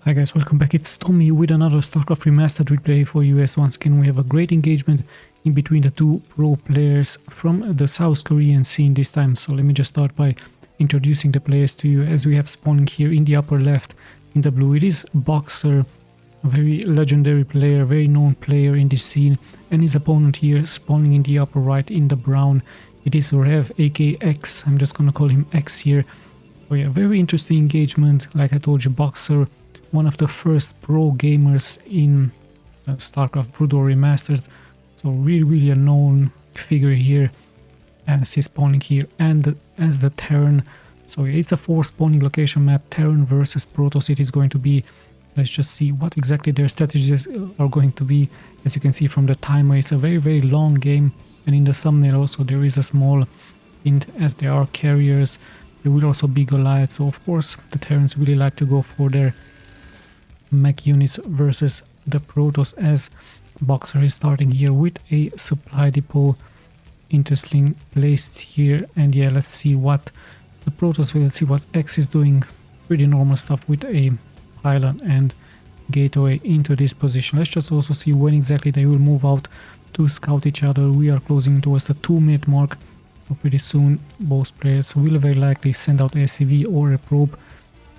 Hi guys, welcome back. It's Tommy with another Starcraft Remastered replay for US. Once again, we have a great engagement in between the two pro players from the South Korean scene this time. So let me just start by introducing the players to you. As we have spawning here in the upper left in the blue, it is BOXER, a very legendary player, very known player in this scene. And his opponent here spawning in the upper right in the brown, it is Rev aka X. I'm just gonna call him X here. So yeah, very interesting engagement. Like I told you, BOXER, one of the first pro gamers in Starcraft Broodwar Remastered, so really a known figure here as he's spawning here, and as the Terran. So it's a 4 spawning location map, Terran versus Protoss it is going to be. Let's just see what exactly their strategies are going to be. As you can see from the timer, it's a very long game, and in the thumbnail also there is a small hint as there are carriers. There will also be Goliath, so of course the Terrans really like to go for their mech units versus the Protoss, as BOXER is starting here with a supply depot interesting placed here. And yeah, let's see what the Protoss will, see what X is doing. Pretty normal stuff with a pylon and gateway into this position. Let's just also see when exactly they will move out to scout each other. We are closing towards the 2-minute mark, so pretty soon both players will very likely send out a SCV or a probe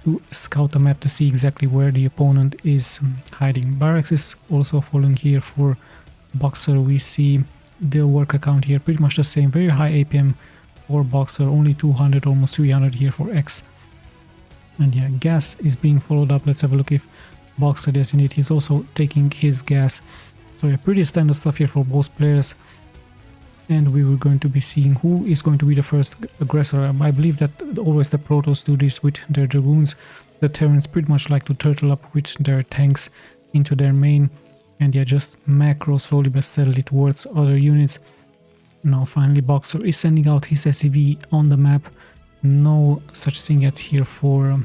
to scout the map to see exactly where the opponent is hiding. Barracks is also following here for BOXER. We see the worker count here pretty much the same, very high APM for BOXER, only 200, almost 300 here for X. And yeah, gas is being followed up. Let's have a look if BOXER, yes indeed, he's also taking his gas. So yeah, pretty standard stuff here for both players. And we were going to be seeing who is going to be the first aggressor. I believe that always the Protoss do this with their Dragoons. The Terrans pretty much like to turtle up with their tanks into their main. And yeah, just macro slowly but steadily towards other units. Now finally BOXER is sending out his SCV on the map. No such thing yet here for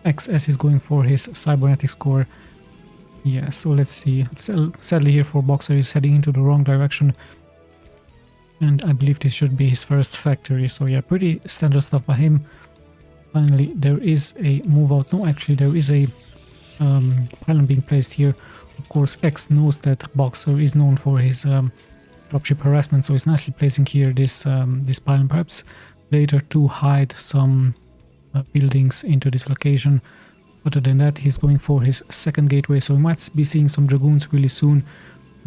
XS is going for his cybernetics core. Yeah, so let's see. Sadly here for BOXER is heading into the wrong direction. And I believe this should be his first factory. So yeah, pretty standard stuff by him. Finally, there is a move out. No, actually, there is a pylon being placed here. Of course, X knows that BOXER is known for his dropship harassment, so he's nicely placing here this this pylon, perhaps later to hide some buildings into this location. Other than that, he's going for his second gateway, so we might be seeing some Dragoons really soon.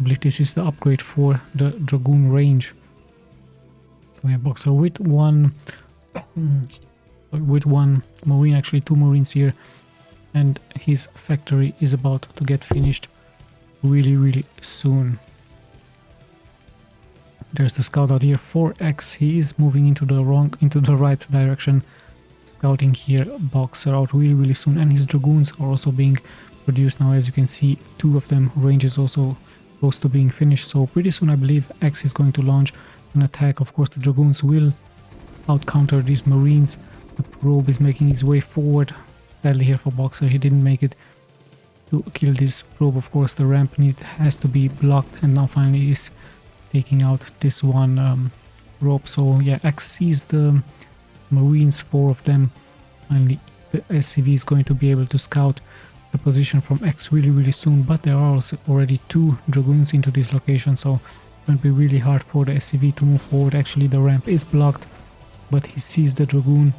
I believe this is the upgrade for the Dragoon range. So yeah, BOXER with one Marine, actually 2 Marines here, and his factory is about to get finished really soon. There's the scout out here for X. He is moving into the right direction, scouting here BOXER out really soon, and his Dragoons are also being produced now. As you can see, 2 of them, range is also close to being finished, so pretty soon I believe X is going to launch an attack. Of course the Dragoons will out-counter these Marines. The probe is making his way forward. Sadly here for BOXER, he didn't make it to kill this probe. Of course the ramp has to be blocked, and now finally is taking out this one probe. So yeah, X sees the Marines, 4 of them. Finally the SCV is going to be able to scout the position from X really soon, but there are also already 2 Dragoons into this location, so it will be really hard for the SCV to move forward. Actually the ramp is blocked, but he sees the Dragoon,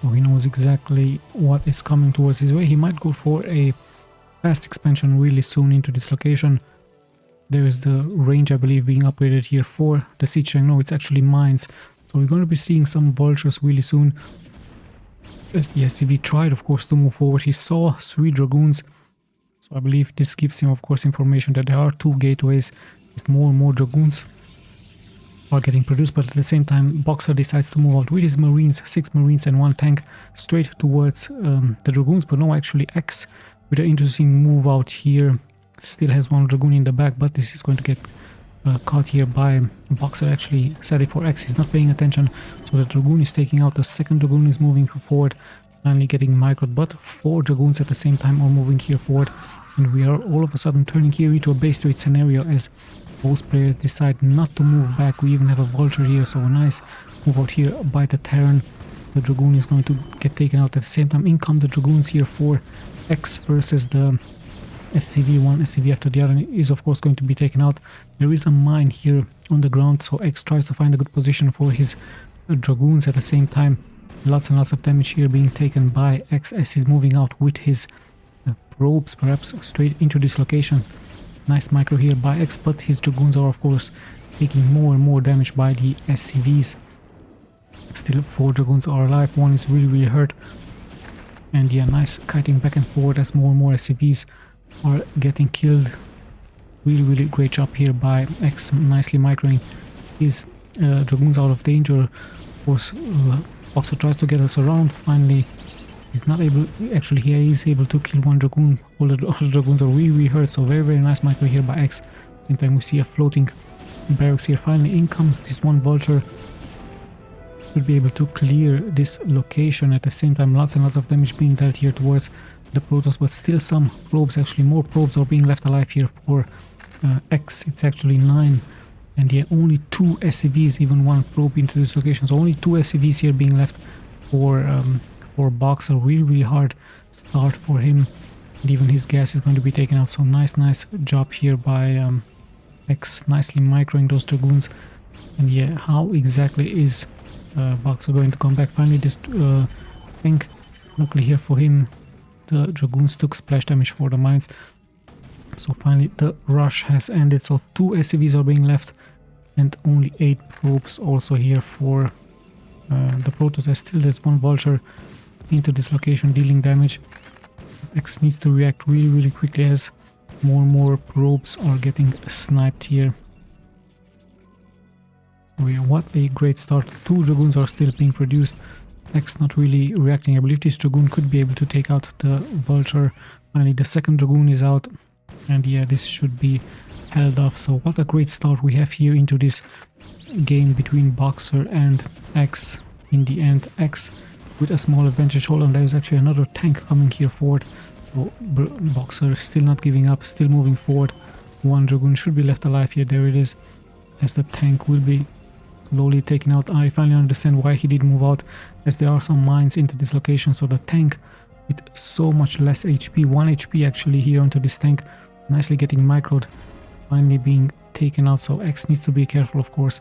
so he knows exactly what is coming towards his way. He might go for a fast expansion really soon into this location. There is the range, I believe, being upgraded here for the siege tank. No, it's actually mines, so we're going to be seeing some vultures really soon. As the SCV tried, of course, to move forward, he saw 3 Dragoons. So I believe this gives him, of course, information that there are 2 gateways. As more and more Dragoons are getting produced, but at the same time BOXER decides to move out with his Marines, 6 Marines and 1 tank, straight towards the Dragoons. But no, actually X with an interesting move out here still has 1 Dragoon in the back, but this is going to get caught here by BOXER. Actually, sadly for X, he's not paying attention, so the Dragoon is taking out. The second Dragoon is moving forward, finally getting microed, but 4 Dragoons at the same time are moving here forward, and we are all of a sudden turning here into a base to it scenario as both players decide not to move back. We even have a vulture here, so a nice move out here by the Terran. the Dragoon is going to get taken out. At the same time, in come the Dragoons here for X versus the SCV. One SCV after the other is of course going to be taken out. There is a mine here on the ground, so X tries to find a good position for his Dragoons. At the same time, lots and lots of damage here being taken by X as he's moving out with his probes, perhaps straight into this location. Nice micro here by X, but his Dragoons are of course taking more and more damage by the SCVs. Still 4 Dragoons are alive, one is really hurt. And yeah, nice kiting back and forth as more and more SCVs are getting killed. Really great job here by X, nicely microing his Dragoons out of danger. Of course, BOXER tries to get us around. Finally, he's not able, actually he is able to kill one Dragoon. All the other Dragoons are really hurt, so very nice micro here by X. Same time we see a floating barracks here. Finally in comes this one vulture. Should be able to clear this location. At the same time, lots and lots of damage being dealt here towards the Protoss, but still some probes, actually more probes are being left alive here for X. It's actually 9, and yeah, only 2 SCVs, even 1 probe into this location, so only 2 SCVs here being left for BOXER. Really hard start for him, and even his gas is going to be taken out. So nice job here by X, nicely microing those Dragoons. And yeah, how exactly is BOXER going to come back? Finally this tank, luckily here for him, the Dragoons took splash damage for the mines. So finally the rush has ended, so 2 SCVs are being left and only 8 probes also here for the Protoss, as still there's one vulture into this location dealing damage. X needs to react really quickly as more and more probes are getting sniped here. So yeah, what a great start. 2 Dragoons are still being produced. X not really reacting. I believe this Dragoon could be able to take out the vulture. Finally the second Dragoon is out, and yeah, this should be held off. So what a great start we have here into this game between BOXER and X. In the end, X with a small advantage. Hold on, there is actually another tank coming here forward. So BOXER still not giving up, still moving forward. 1 Dragoon should be left alive here. There it is, as the tank will be slowly taken out. I finally understand why he did move out, as there are some mines into this location. So the tank with so much less HP, 1 HP actually here onto this tank, nicely getting microed, finally being taken out. So X needs to be careful, of course,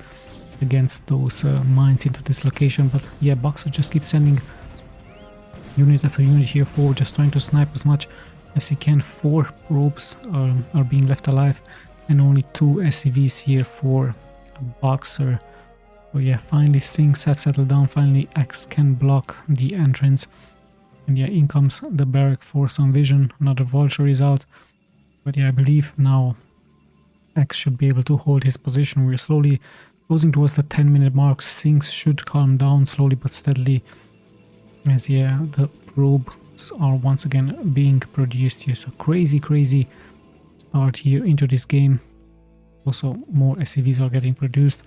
against those mines into this location. But yeah, BOXER just keeps sending unit after unit here forward, just trying to snipe as much as he can. 4 probes are being left alive, and only 2 SCVs here for BOXER. So yeah, finally things have settled down. Finally X can block the entrance, and yeah, in comes the barrack for some vision. Another vulture is out, but yeah, I believe now X should be able to hold his position. We're slowly closing towards the 10-minute mark. Things should calm down slowly but steadily, as yeah, the probes are once again being produced here. So crazy start here into this game. Also more SCVs are getting produced,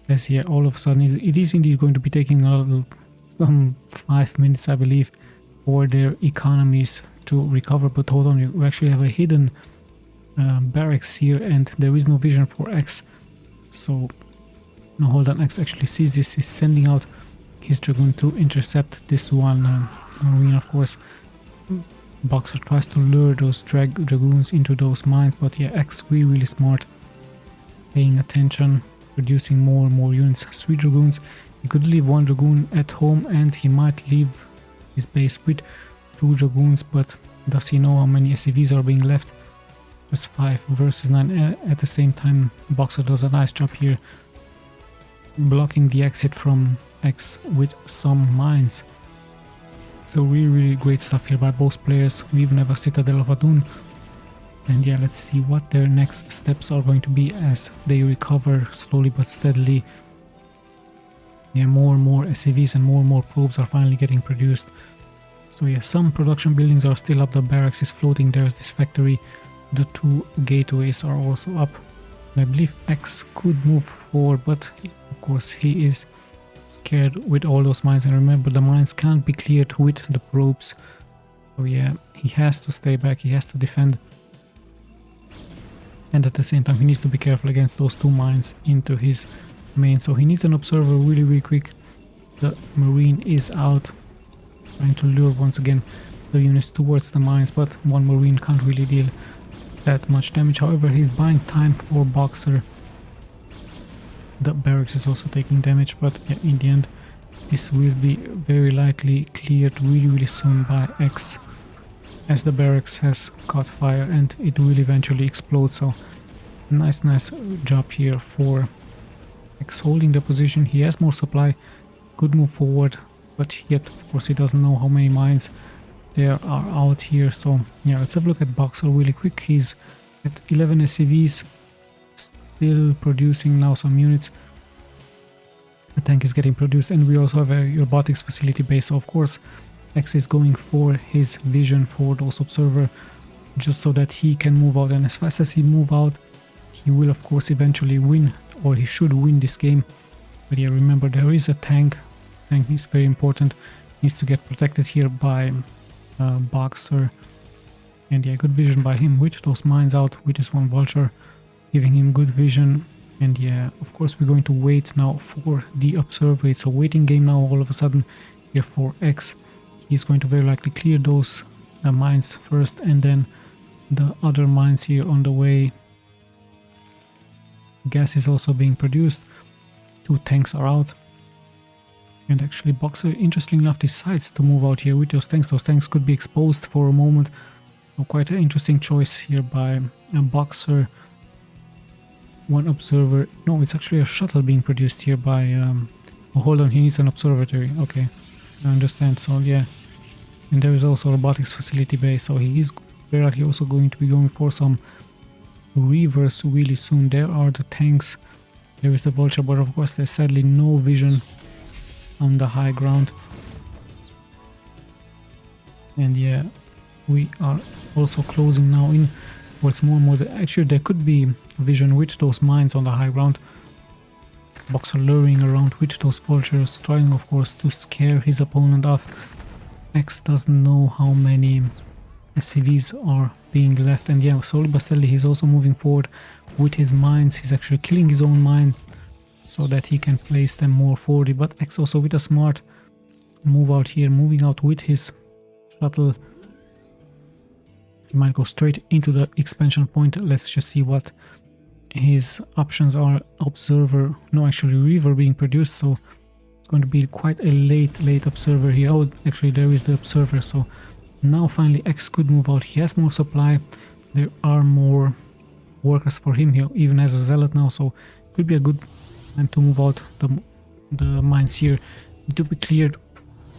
as yeah, all of a sudden it is indeed going to be taking some 5 minutes, I believe, for their economies to recover. But hold on, we actually have a hidden barracks here, and there is no vision for X. So no, hold on, X actually sees this. He's sending out his Dragoon to intercept this one Marine. Of course, BOXER tries to lure those Dragoons into those mines, but yeah, X really smart, paying attention, producing more and more units. 3 Dragoons. He could leave 1 Dragoon at home, and he might leave his base with 2 Dragoons, but does he know how many SCVs are being left? Just 5 versus 9. At the same time, BOXER does a nice job here, blocking the exit from X with some mines. So really great stuff here by both players. We even have a Citadel of Adun. And yeah, let's see what their next steps are going to be as they recover slowly but steadily. Yeah, more and more SCVs and more probes are finally getting produced. So yeah, some production buildings are still up. The barracks is floating. There's this factory. The 2 gateways are also up. And I believe X could move forward, but of course he is scared with all those mines. And remember, the mines can't be cleared with the probes. So yeah, he has to stay back. He has to defend. And at the same time, he needs to be careful against those 2 mines into his main. So he needs an observer really quick The Marine is out, trying to lure once again the units towards the mines, but one Marine can't really deal that much damage. However, he's buying time for BOXER. The barracks is also taking damage, but yeah, in the end this will be very likely cleared really soon by X, as the barracks has caught fire and it will eventually explode. So nice job here for X holding the position. He has more supply, could move forward, but yet of course he doesn't know how many mines there are out here. So yeah, let's have a look at BOXER really quick. He's at 11 SCVs, still producing now some units. The tank is getting produced, and we also have a robotics facility base. So of course X is going for his vision for those observer, just so that he can move out, and as fast as he move out he will of course eventually win, or he should win this game. But yeah, remember there is a tank. Tank is very important, needs to get protected here by BOXER, and yeah, good vision by him with those mines out, with this one vulture giving him good vision. And yeah, of course we're going to wait now for the observer. It's a waiting game now all of a sudden here for X. He's going to very likely clear those mines first, and then the other mines here on the way. Gas is also being produced, 2 tanks are out, and actually BOXER, interestingly enough, decides to move out here with those tanks. Those tanks could be exposed for a moment. So quite an interesting choice here by BOXER. One observer, no, it's actually a shuttle being produced here by oh, hold on, he needs an observatory. Okay, I understand. So yeah, and there is also a robotics facility base, so he is very likely also going to be going for some reavers really soon. There are the tanks, there is the vulture, but of course there's sadly no vision on the high ground. And yeah, we are also closing now in towards more and more. Actually there could be vision with those mines on the high ground. BOXER luring around with those vultures, trying of course to scare his opponent off. X doesn't know how many SCVs are being left, and yeah, slowly but steadily he's also moving forward with his mines. He's actually killing his own mine so that he can place them more forward. But X also with a smart move out here, moving out with his shuttle. He might go straight into the expansion point. Let's just see what his options are. Observer, no, actually reaver being produced, so it's going to be quite a late observer here. Oh, actually there is the observer, so now finally X could move out. He has more supply, there are more workers for him. He even has a zealot now, so it could be a good time to move out. The mines here need to be cleared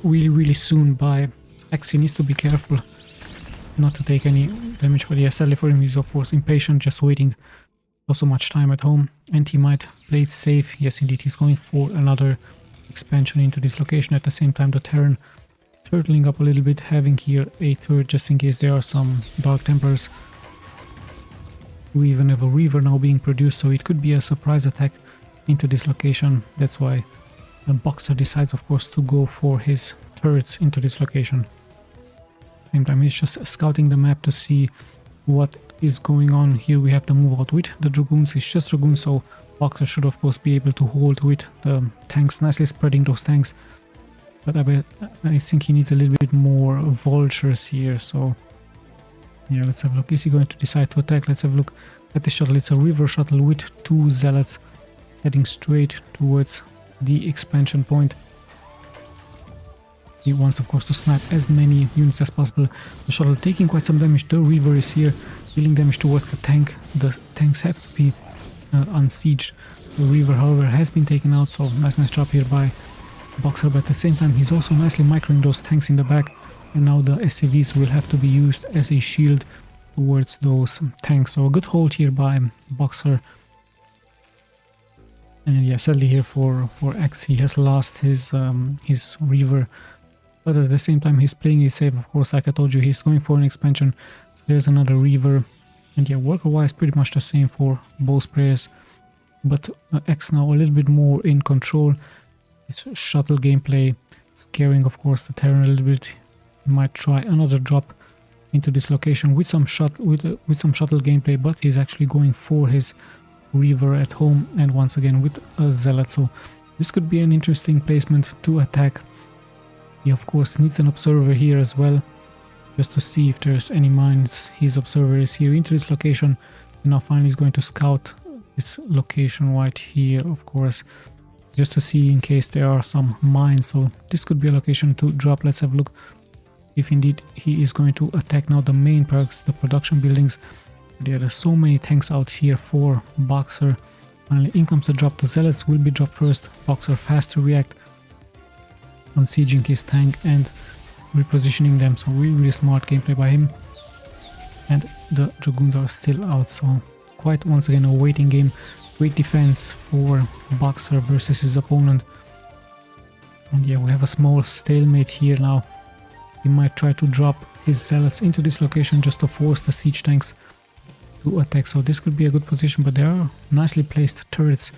really soon by X. He needs to be careful not to take any damage, but yeah, sadly for him, he's of course impatient, just waiting for so much time at home, and he might play it safe. Yes indeed, he's going for another expansion into this location. At the same time, the Terran turtling up a little bit, having here a turret just in case there are some Dark Templars. We even have a Reaver now being produced, so it could be a surprise attack into this location. That's why BOXER decides of course to go for his turrets into this location. Same time he's just scouting the map to see what is going on. Here we have to move out with the Dragoons. It's just Dragoons, so BOXER should of course be able to hold with the tanks, nicely spreading those tanks. But I think he needs a little bit more vultures here, so yeah, let's have a look. Is he going to decide to attack? Let's have a look at the shuttle. It's a river shuttle with 2 zealots heading straight towards the expansion point. He wants of course to snipe as many units as possible. The shuttle taking quite some damage. The Reaver is here dealing damage towards the tank. The tanks have to be unsieged. The Reaver however has been taken out, so nice job here by BOXER, but at the same time he's also nicely microing those tanks in the back, and now the SCVs will have to be used as a shield towards those tanks. So a good hold here by BOXER. And yeah, sadly here for X, he has lost his Reaver, but at the same time he's playing it safe. Of course, like I told you, he's going for an expansion. There's another Reaver, and yeah, worker wise pretty much the same for both players, but X now a little bit more in control. His shuttle gameplay scaring of course the Terran a little bit. He might try another drop into this location with some shuttle gameplay, but he's actually going for his Reaver at home, and once again with a zealot. So This could be an interesting placement to attack. He of course needs an observer here as well, just to see if there's any mines. His observer is here into this location, and now finally he's going to scout this location right here, of course, just to see in case there are some mines. So this could be a location to drop. Let's have a look if indeed he is going to attack now the main perks, the production buildings. There are so many tanks out here for BOXER. Finally in comes the drop. The zealots will be dropped first. BOXER fast to react on sieging his tank and repositioning them, so really smart gameplay by him. And the dragoons are still out, so quite once again a waiting game. Great defense for BOXER versus his opponent. And yeah, we have a small stalemate here now. He might try to drop his zealots into this location just to force the siege tanks to attack, so this could be a good position, but there are nicely placed turrets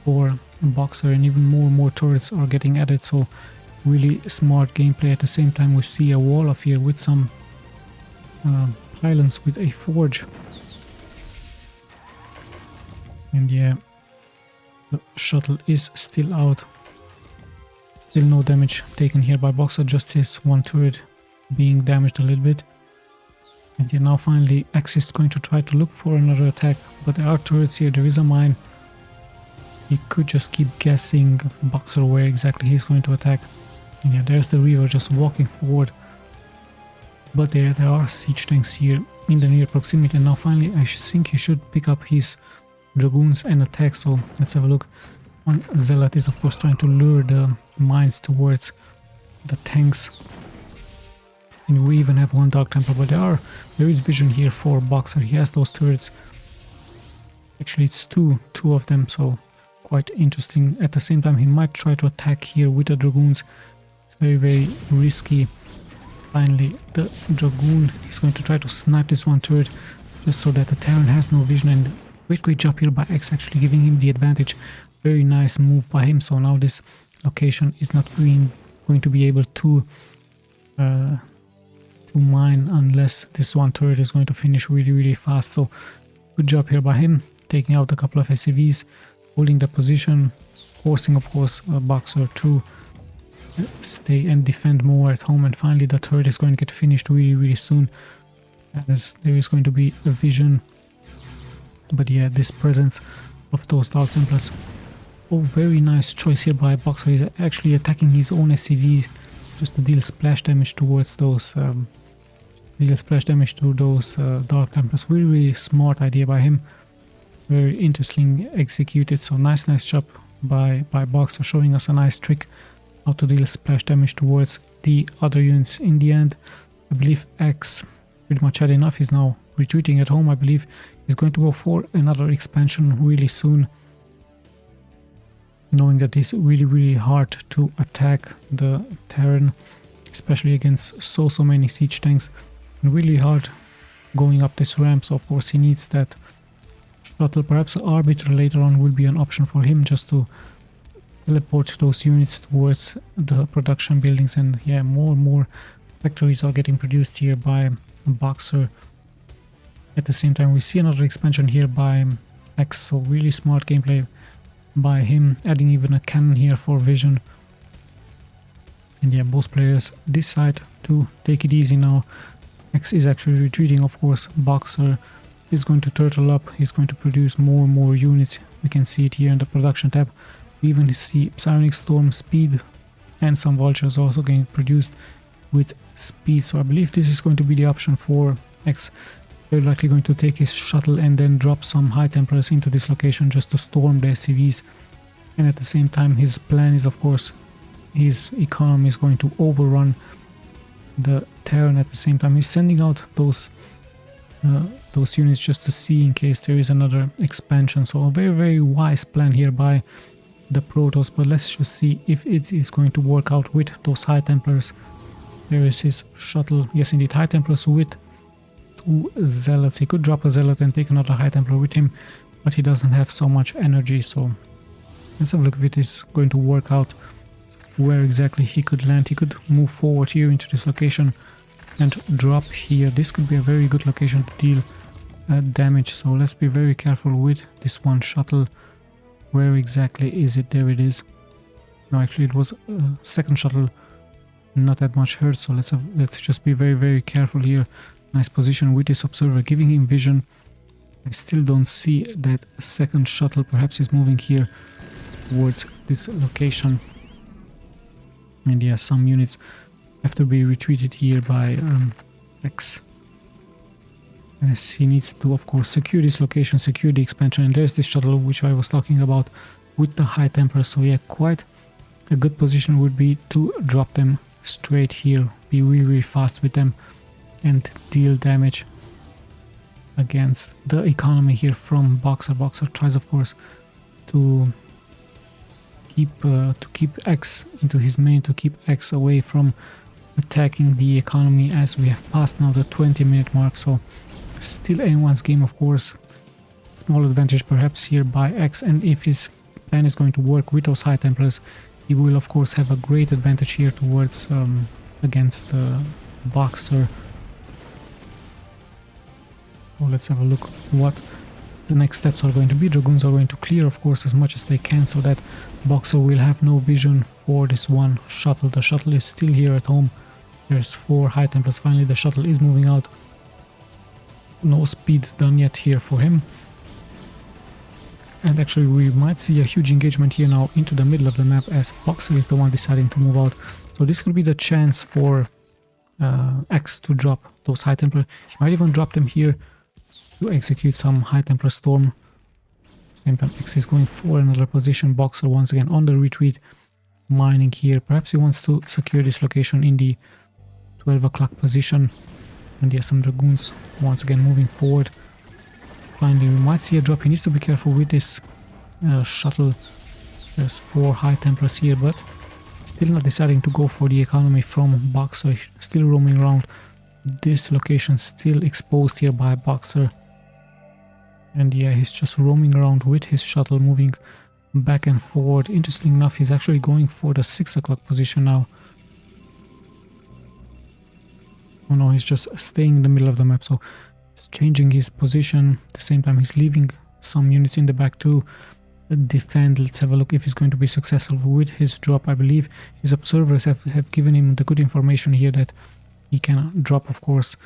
for BOXER, and even more turrets are getting added, so really smart gameplay. At the same time we see a wall of here with some pylons with a forge. And yeah, the shuttle is still out. Still no damage taken here by BOXER, just his one turret being damaged a little bit. And yeah, now finally X is going to try to look for another attack, but there are turrets here, there is a mine. He could just keep guessing BOXER where exactly he's going to attack. And yeah, there's the Reaver just walking forward. But there are siege tanks here in the near proximity, and now finally I think he should pick up his dragoons and attack. So let's have a look. One zealot is of course trying to lure the mines towards the tanks. And we even have one Dark Templar, but there is vision here for BOXER. He has those turrets. Actually it's two of them, so quite interesting. At the same time he might try to attack here with the dragoons. It's very risky. Finally the dragoon is going to try to snipe this one turret just so that the Terran has no vision, and great job here by X, actually giving him the advantage. Very nice move by him. So now this location is not going to be able to mine unless this one turret is going to finish really fast. So good job here by him, taking out a couple of SCVs, holding the position, forcing of course BOXER to stay and defend more at home. And finally the turret is going to get finished really soon, as there is going to be a vision. But yeah, this presence of those Dark Templars. Oh, very nice choice here by BOXER. He's actually attacking his own SCV just to deal splash damage towards those Dark Templars. Really smart idea by him. Very interesting executed. So nice job by BOXER, showing us a nice trick how to deal splash damage towards the other units. In the end, I believe X pretty much had enough. He's now retreating at home. I believe he's going to go for another expansion really soon, knowing that it's really hard to attack the Terran, especially against so many siege tanks, and really hard going up this ramp. So of course he needs that shuttle. Perhaps Arbiter later on will be an option for him, just to teleport those units towards the production buildings. And yeah, more factories are getting produced here by BOXER. At the same time we see another expansion here by X, so really smart gameplay by him, adding even a cannon here for vision. And yeah, both players decide to take it easy now. X is actually retreating, of course. BOXER is going to turtle up, he's going to produce more units. We can see it here in the production tab. We even see Psionic Storm speed and some vultures also getting produced with speed. So I believe this is going to be the option for X. Very likely going to take his shuttle and then drop some High Templars into this location just to storm the SCVs. And at the same time his plan is, of course, his economy is going to overrun the Terran. At the same time he's sending out those units just to see in case there is another expansion. So a very wise plan here by the Protoss, but let's just see if it is going to work out with those High Templars. There is his shuttle. Yes indeed, High Templars with two zealots. He could drop a zealot and take another High Templar with him, but he doesn't have so much energy. So let's have a look if it is going to work out, where exactly he could land. He could move forward here into this location and drop here. This could be a very good location to deal damage, so let's be very careful with this one shuttle. Where exactly is it? There it is. No, actually it was second shuttle, not that much hurt, so let's just be very careful here. Nice position with this observer, giving him vision. I still don't see that second shuttle. Perhaps he's moving here towards this location. And yeah, some units have to be retreated here by X. As he needs to, of course, secure this location, secure the expansion. And there's this shuttle which I was talking about with the high temper. So yeah, quite a good position would be to drop them straight here, be really fast with them and deal damage against the economy here from BOXER. BOXER tries, of course, to keep X into his main, to keep X away from attacking the economy, as we have passed now the 20-minute mark. So still anyone's game, of course. Small advantage perhaps here by X, and if his plan is going to work with those high templars, he will of course have a great advantage here towards against BOXER. So let's have a look what the next steps are going to be. Dragoons are going to clear, of course, as much as they can, so that BOXER will have no vision for this one shuttle. The shuttle is still here at home. There's 4 high templars. Finally the shuttle is moving out. No speed done yet here for him. And actually we might see a huge engagement here now into the middle of the map, as BOXER is the one deciding to move out. So this could be the chance for X to drop those high templar. He might even drop them here to execute some high templar storm. Same time X is going for another position. BOXER once again on the retreat, mining here. Perhaps he wants to secure this location in the 12 o'clock position. And yeah, some dragoons once again moving forward. Finally, we might see a drop. He needs to be careful with this shuttle. There's 4 high templars here, but still not deciding to go for the economy from BOXER. Still roaming around this location, still exposed here by BOXER. And yeah, he's just roaming around with his shuttle, moving back and forward. Interesting enough, he's actually going for the 6 o'clock position now. Oh no, he's just staying in the middle of the map, so he's changing his position. At the same time, he's leaving some units in the back to defend. Let's have a look if he's going to be successful with his drop. I believe his observers have given him the good information here that he can drop, of course,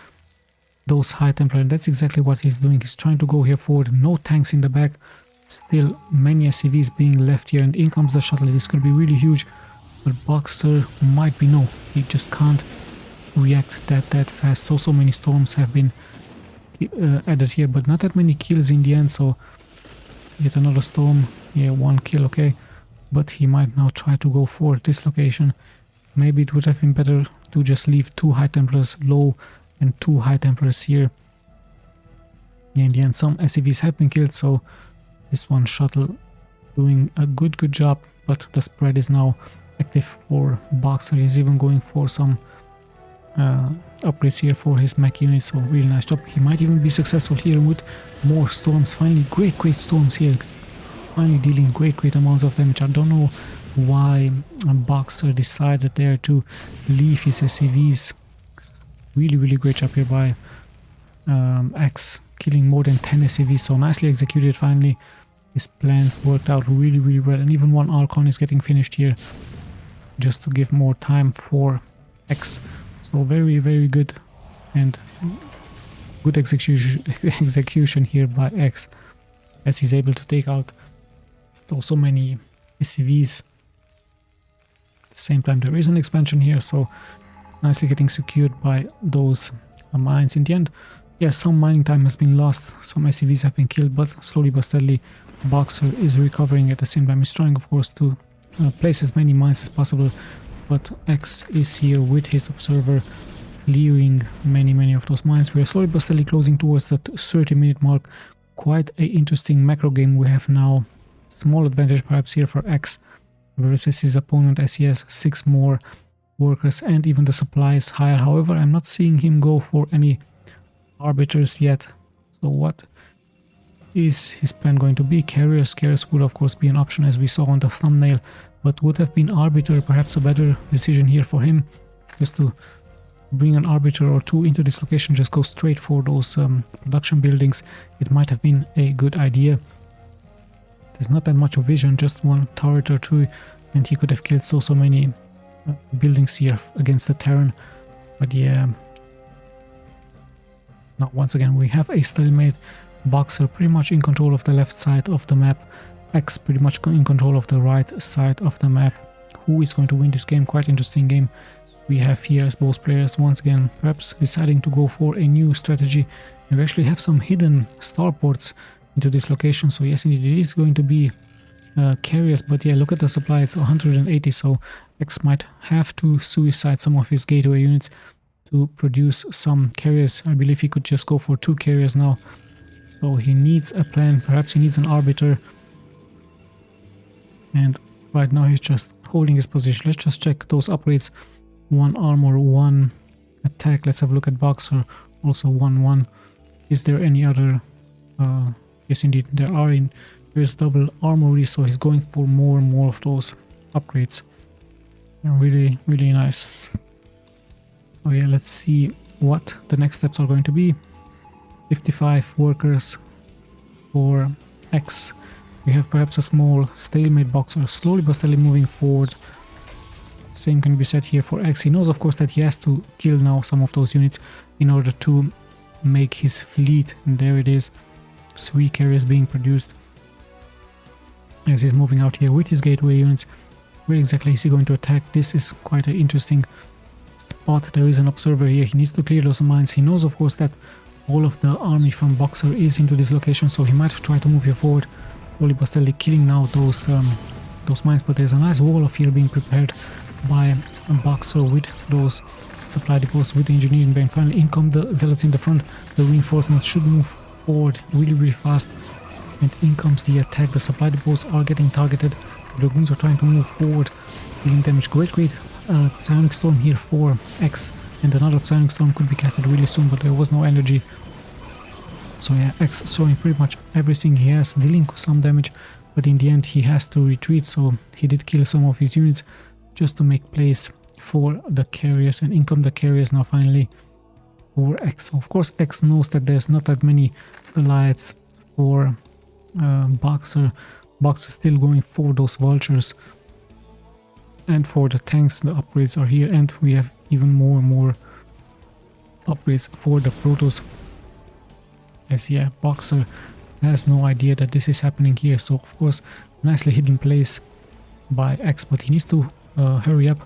those high templar, and that's exactly what he's doing. He's trying to go here forward. No tanks in the back. Still many SCVs being left here, and in comes the shuttle. This could be really huge, but BOXER might be no. He just can't react that fast. So many storms have been added here, but not that many kills in the end. So yet another storm. Yeah, 1 kill, okay, but he might now try to go for this location. Maybe it would have been better to just leave 2 high templars low and 2 high templars here. Yeah, in the end some SCVs have been killed, so this one shuttle doing a good job, but the spread is now active for BOXER. He's even going for some upgrades here for his mech unit, so really nice job. He might even be successful here with more storms. Finally, great storms here, finally dealing great amounts of damage. I don't know why BOXER decided there to leave his SCVs. Really great job here by X, killing more than 10 SCVs, so nicely executed. Finally his plans worked out really well, and even 1 Archon is getting finished here just to give more time for X. So very good and good execution here by X, as he's able to take out so many SCVs. At the same time there is an expansion here, so nicely getting secured by those mines. In the end, yeah, some mining time has been lost, some SCVs have been killed, but slowly but steadily BOXER is recovering. At the same time he's trying, of course, to place as many mines as possible, but X is here with his observer clearing many of those mines. We are slowly but steadily closing towards that 30-minute mark. Quite a interesting macro game we have now. Small advantage perhaps here for X versus his opponent, as he has 6 more workers and even the supply is higher. However, I'm not seeing him go for any arbiters yet. So what is his plan going to be? Carriers would of course be an option, as we saw on the thumbnail, but would have been arbiter perhaps a better decision here for him, just to bring an arbiter or 2 into this location, just go straight for those production buildings. It might have been a good idea. There's not that much of vision, just 1 turret or 2 and he could have killed so many buildings here against the Terran. But yeah, now once again we have a stalemate. BOXER pretty much in control of the left side of the map, X pretty much in control of the right side of the map. Who is going to win this game? Quite interesting game we have here, as both players once again perhaps deciding to go for a new strategy. And we actually have some hidden starports into this location, so yes indeed it is going to be carriers. But yeah, look at the supply, it's 180, so X might have to suicide some of his gateway units to produce some carriers. I believe he could just go for 2 carriers now, so he needs a plan. Perhaps he needs an arbiter, and right now he's just holding his position. Let's just check those upgrades. 1 armor, 1 attack. Let's have a look at BOXER, also 1-1. Is there any other? Yes indeed there are. There's double armory, so he's going for more and more of those upgrades. Really nice. So yeah, let's see what the next steps are going to be. 55 workers for X. We have perhaps a small stalemate. BOXER slowly but steadily moving forward. Same can be said here for X. He knows of course that he has to kill now some of those units in order to make his fleet. And there it is, 3 carriers being produced as he's moving out here with his gateway units. Where exactly is he going to attack? This is quite an interesting spot. There is an observer here. He needs to clear those mines. He knows of course that all of the army from BOXER is into this location, so he might try to move here forward, slowly but steadily killing now those mines. But there's a nice wall of here being prepared by BOXER with those supply depots, with the engineering bay. And finally in come the zealots in the front. The reinforcements should move forward really fast, and in comes the attack. The supply depots are getting targeted. The dragoons are trying to move forward, dealing damage. Great psionic storm here for X, and another psionic storm could be casted really soon, but there was no energy. So yeah, X throwing pretty much everything he has, dealing some damage, but in the end he has to retreat. So he did kill some of his units just to make place for the carriers, and in come the carriers now finally for X. Of course X knows that there's not that many Goliaths for BOXER. BOXER still going for those vultures, and for the tanks the upgrades are here, and we have even more and more upgrades for the Protoss. As yeah, BOXER has no idea that this is happening here, so of course nicely hidden place by X, but he needs to hurry up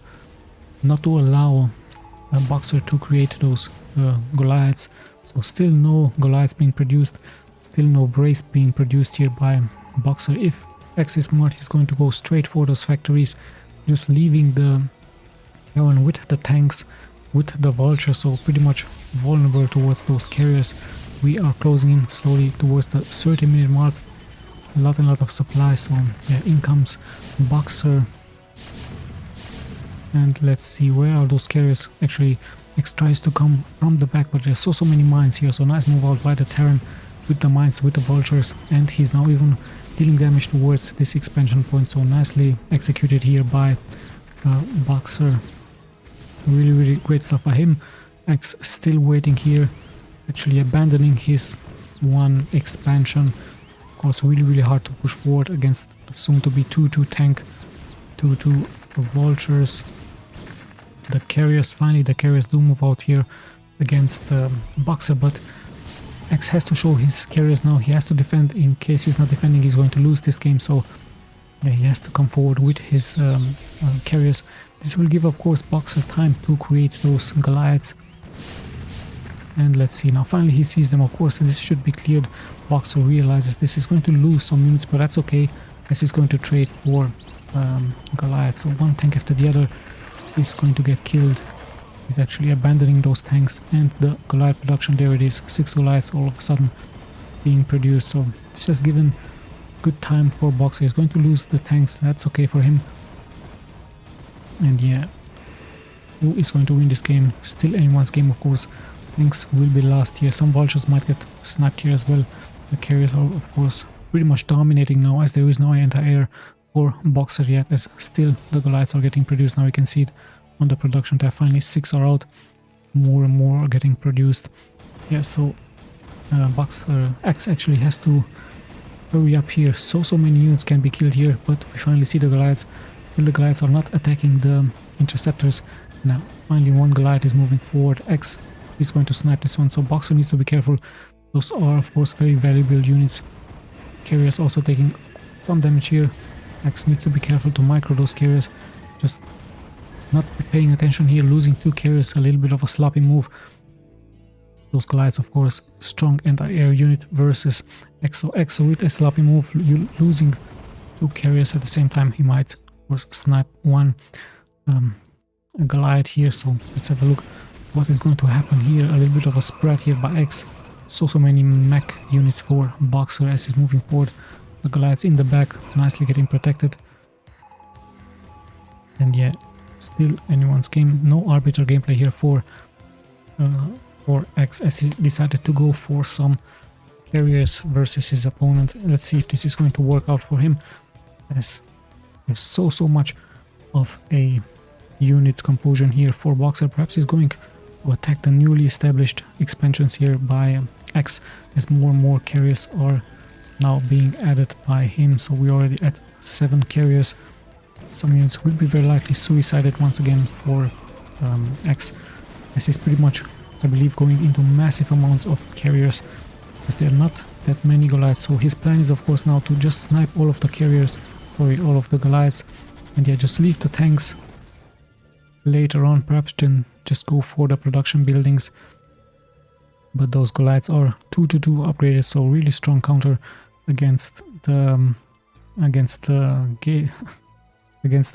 not to allow BOXER to create those Goliaths. So still no Goliaths being produced, still no brace being produced here by BOXER. If X is smart, he's going to go straight for those factories, just leaving the Terran with the tanks, with the vultures, so pretty much vulnerable towards those carriers. We are closing in slowly towards the 30-minute mark. A lot of supplies, so yeah, in comes BOXER. And let's see, where are those carriers? Actually, X tries to come from the back, but there's so many mines here, so nice move out by the Terran with the mines, with the vultures, and he's now even dealing damage towards this expansion point, so nicely executed here by BOXER. Really great stuff by him. X still waiting here, actually abandoning his one expansion. Of course, really hard to push forward against soon to be 2-2 tank, 2-2 vultures. The carriers, finally the carriers do move out here against BOXER, but X has to show his carriers now. He has to defend. In case he's not defending, he's going to lose this game, so yeah, he has to come forward with his carriers. This will give of course BOXER time to create those Goliaths. And let's see, now finally he sees them. Of course this should be cleared. BOXER realizes this is going to lose some units, but that's okay, as he's going to trade for Goliath. So one tank after the other is going to get killed. He's actually abandoning those tanks, and the Goliath production, there it is, 6 Goliaths all of a sudden being produced. So this has given good time for BOXER. He's going to lose the tanks, that's okay for him. And yeah, who is going to win this game? Still anyone's game, of course. Tanks will be last here. Some vultures might get snapped here as well. The carriers are of course pretty much dominating now, as there is no anti-air for BOXER yet, as still the Goliaths are getting produced. Now you can see it on the production tab. Finally 6 are out, more and more are getting produced. Yeah, so BOXER X actually has to hurry up here. So many units can be killed here, but we finally see the Goliaths Still the Goliaths are not attacking the interceptors. Now finally one Goliath is moving forward. X is going to snipe this one, so BOXER needs to be careful. Those are of course very valuable units. Carriers also taking some damage here. X needs to be careful to micro those carriers. Just not paying attention here, losing 2 carriers, a little bit of a sloppy move. Those Goliaths, of course, strong anti-air unit versus X. So with a sloppy move, you losing 2 carriers at the same time. He might, of course, snipe one a Goliath here. So let's have a look what is going to happen here. A little bit of a spread here by X. So many mech units for BOXER as he's moving forward. The Goliaths in the back, nicely getting protected. And yeah, still anyone's game. No arbiter gameplay here for X as he decided to go for some carriers versus his opponent. Let's see if this is going to work out for him, as there's so much of a unit composition here for BOXER. Perhaps he's going to attack the newly established expansions here by X, as more and more carriers are now being added by him. So we're already at 7 carriers. Some units will be very likely suicided once again for X, as he's pretty much, I believe, going into massive amounts of carriers, as there are not that many Goliaths. So his plan is of course now to just snipe all of the carriers, all of the Goliaths, and yeah, just leave the tanks later on, perhaps then just go for the production buildings. But those Goliaths are 2-2 upgraded, so really strong counter against the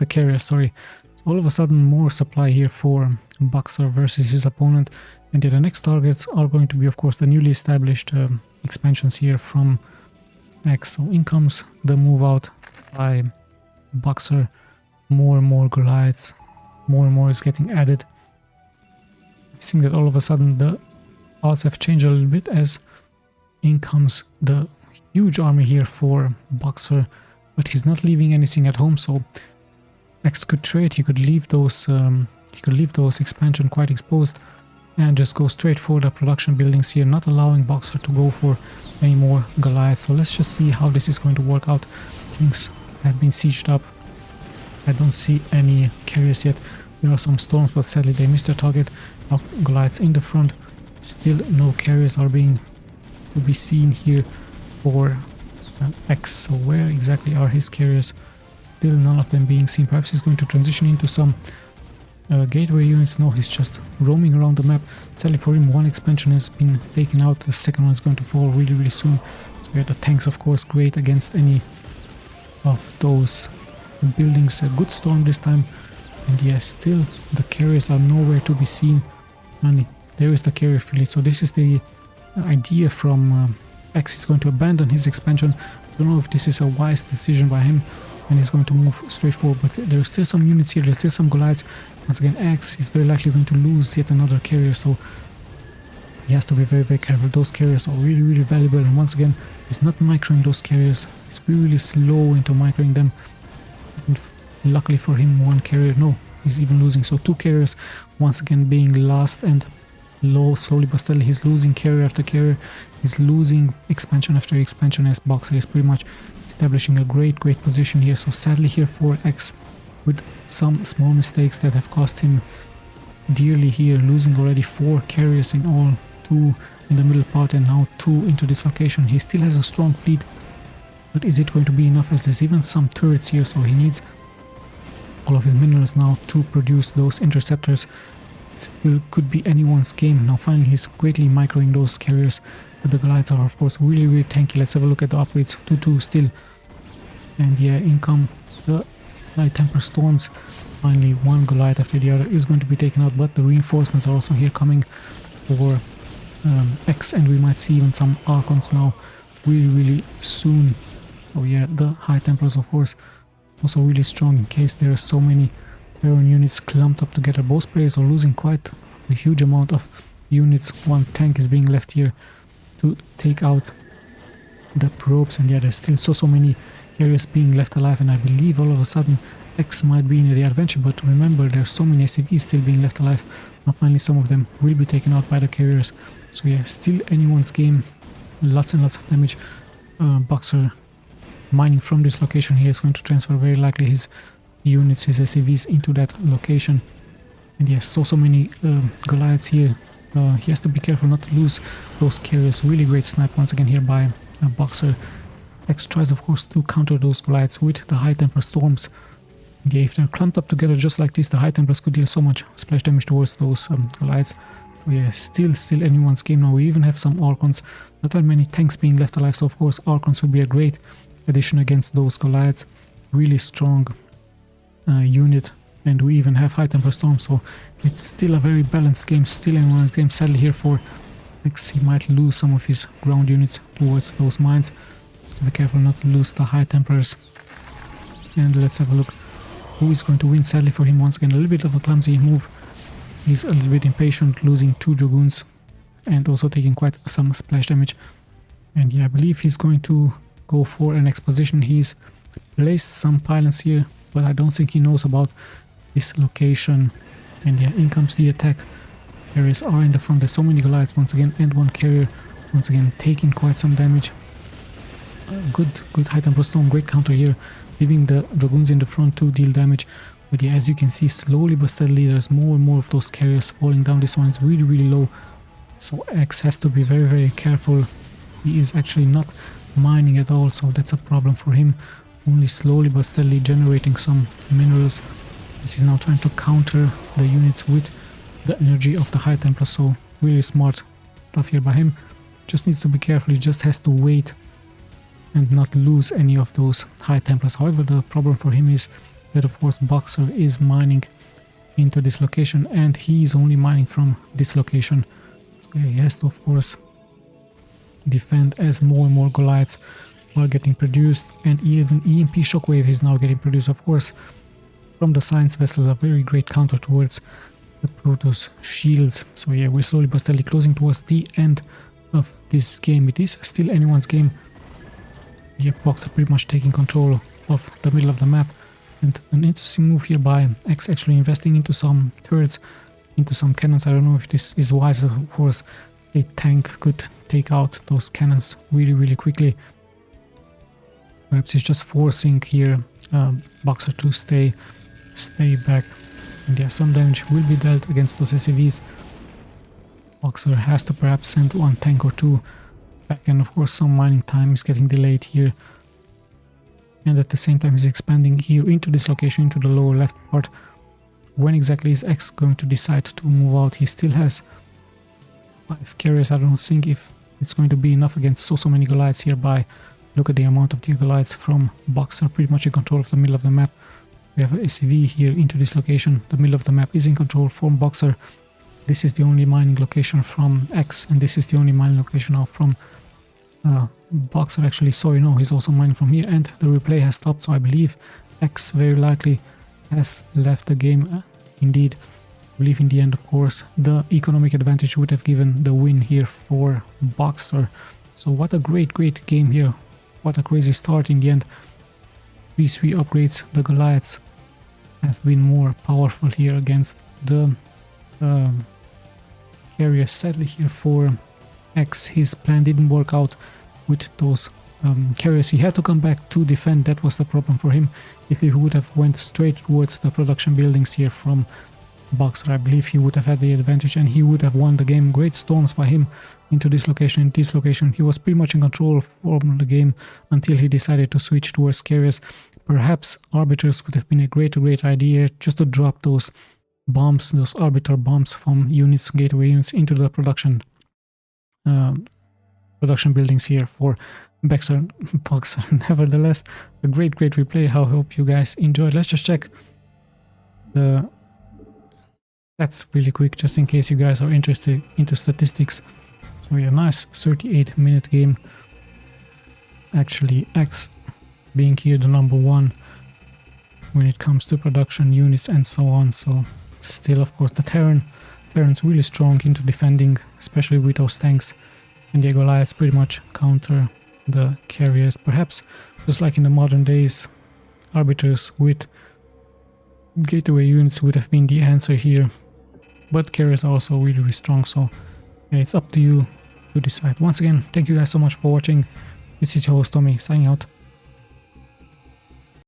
carrier, sorry. So all of a sudden more supply here for BOXER versus his opponent, and the next targets are going to be of course the newly established expansions here from X. So in comes the move out by BOXER. More and more Goliaths, more and more is getting added. It seems that all of a sudden the odds have changed a little bit, as in comes the huge army here for BOXER, but he's not leaving anything at home. So X could trade. He could leave those expansion quite exposed and just go straight for the production buildings here, not allowing BOXER to go for any more Goliaths. So let's just see how this is going to work out. Things have been sieged up. I don't see any carriers yet. There are some storms, but sadly they missed their target. Now Goliaths in the front. Still no carriers are being to be seen here for X. So where exactly are his carriers? Still none of them being seen. Perhaps he's going to transition into some gateway units. No, he's just roaming around the map. Sadly for him, one expansion has been taken out. The second one is going to fall really soon. So yeah, the tanks of course great against any of those buildings. A good storm this time. And yeah, still the carriers are nowhere to be seen. Only there is the carrier fleet. So this is the idea from X. Is going to abandon his expansion. I don't know if this is a wise decision by him, and he's going to move straight forward. But there are still some units here. There's still some Goliaths. Once again, X is very likely going to lose yet another carrier. So he has to be very careful. Those carriers are really valuable. And once again, he's not microing those carriers. He's really slow into microing them. And luckily for him, one carrier, no, he's even losing. So 2 carriers once again being lost, and slowly but steadily he's losing carrier after carrier. He's losing expansion after expansion, as BOXER is pretty much establishing a great position here. So sadly here for X, with some small mistakes that have cost him dearly here, losing already 4 carriers in all, 2 in the middle part and now 2 into this location. He still has a strong fleet, but is it going to be enough, as there's even some turrets here, so he needs all of his minerals now to produce those interceptors. It still could be anyone's game. Now finally he's greatly microing those carriers, but the Goliaths are of course really tanky. Let's have a look at the upgrades. 2-2 still, and yeah, in come the light temper storms. Finally one Goliath after the other is going to be taken out, but the reinforcements are also here coming for X, and we might see even some Archons now really soon. So yeah, the high templars of course also really strong in case there are so many Terran units clumped up together. Both players are losing quite a huge amount of units. One tank is being left here to take out the probes, and yeah, there's still so many carriers being left alive, and I believe all of a sudden X might be in the adventure. But remember, there's so many SCVs still being left alive. Now finally some of them will be taken out by the carriers. So yeah, still anyone's game. Lots and lots of damage. BOXER mining from this location here is going to transfer very likely his units, his SCVs into that location. And he has so many Goliaths here. He has to be careful not to lose those carriers. Really great snipe once again here by BOXER. X tries of course to counter those Goliaths with the High Templar Storms. Yeah, if they're clumped up together just like this, the High Templars could deal so much splash damage towards those Goliaths. So yeah, still anyone's game now. We even have some Archons. Not that many tanks being left alive, so of course Archons would be a great addition against those Goliaths. Really strong unit, and we even have High Templar Storm, so it's still a very balanced game, still anyone's game. Sadly here for X, he might lose some of his ground units towards those mines, so be careful not to lose the High Templars. And let's have a look who is going to win. Sadly for him, once again a little bit of a clumsy move. He's a little bit impatient, losing 2 Dragoons and also taking quite some splash damage. And yeah, I believe he's going to go for an exposition. He's placed some pylons here, but I don't think he knows about this location. And yeah, in comes the attack. Carriers are in the front. There's so many Goliaths once again, and one carrier once again taking quite some damage. Good High Templar Storm, great counter here, leaving the Dragoons in the front to deal damage. But yeah, as you can see, slowly but steadily there's more and more of those carriers falling down. This one is really low, so X has to be very careful. He is actually not mining at all, so that's a problem for him. Only slowly but steadily generating some minerals. This is now trying to counter the units with the energy of the High Templar, so really smart stuff here by him. Just needs to be careful, he just has to wait and not lose any of those High Templars. However, the problem for him is that of course BOXER is mining into this location, and he is only mining from this location. So yeah, he has to of course defend as more and more Goliaths are getting produced, and even EMP Shockwave is now getting produced, of course, from the science vessels. A very great counter towards the Protoss shields. So yeah, we're slowly but steadily closing towards the end of this game. It is still anyone's game. The BOXER pretty much taking control of the middle of the map, and an interesting move here by X, actually investing into some turrets, into some cannons. I don't know if this is wise. Of course, a tank could take out those cannons really quickly. Perhaps he's just forcing here BOXER to stay back. And yeah, some damage will be dealt against those SCVs. BOXER has to perhaps send one tank or two back, and of course some mining time is getting delayed here. And at the same time he's expanding here into this location, into the lower left part. When exactly is X going to decide to move out? He still has 5 carriers. I don't think if it's going to be enough against so many Goliaths here. By look at the amount of the Goliaths from BOXER, pretty much in control of the middle of the map. We have a SCV here into this location. The middle of the map is in control from BOXER. This is the only mining location from X, and this is the only mining location now from BOXER. Actually, so you know, he's also mining from here, and the replay has stopped, so I believe X very likely has left the game. Indeed, I believe in the end, of course, the economic advantage would have given the win here for BOXER. So what a great game here. What a crazy start in the end. These 3 upgrades, the Goliaths have been more powerful here against the carriers. Sadly here for X, his plan didn't work out with those carriers. He had to come back to defend. That was the problem for him. If he would have went straight towards the production buildings here from BOXER, I believe he would have had the advantage and he would have won the game. Great storms by him into this location. In this location he was pretty much in control from the game until he decided to switch towards carriers. Perhaps arbiters would have been a great idea, just to drop those bombs, those arbiter bombs from units, gateway units, into the production buildings here for BOXER. Nevertheless, a great replay. I hope you guys enjoyed. Let's just check the stats really quick, just in case you guys are interested into statistics. So yeah, nice 38-minute game. Actually, X being here the number 1 when it comes to production units and so on. So still, of course, the Terran's really strong into defending, especially with those tanks, and the Goliaths pretty much counter the carriers. Perhaps just like in the modern days, arbiters with gateway units would have been the answer here, but carriers are also really strong. So yeah, it's up to you to decide. Once again, thank you guys so much for watching. This is your host Tommy, signing out.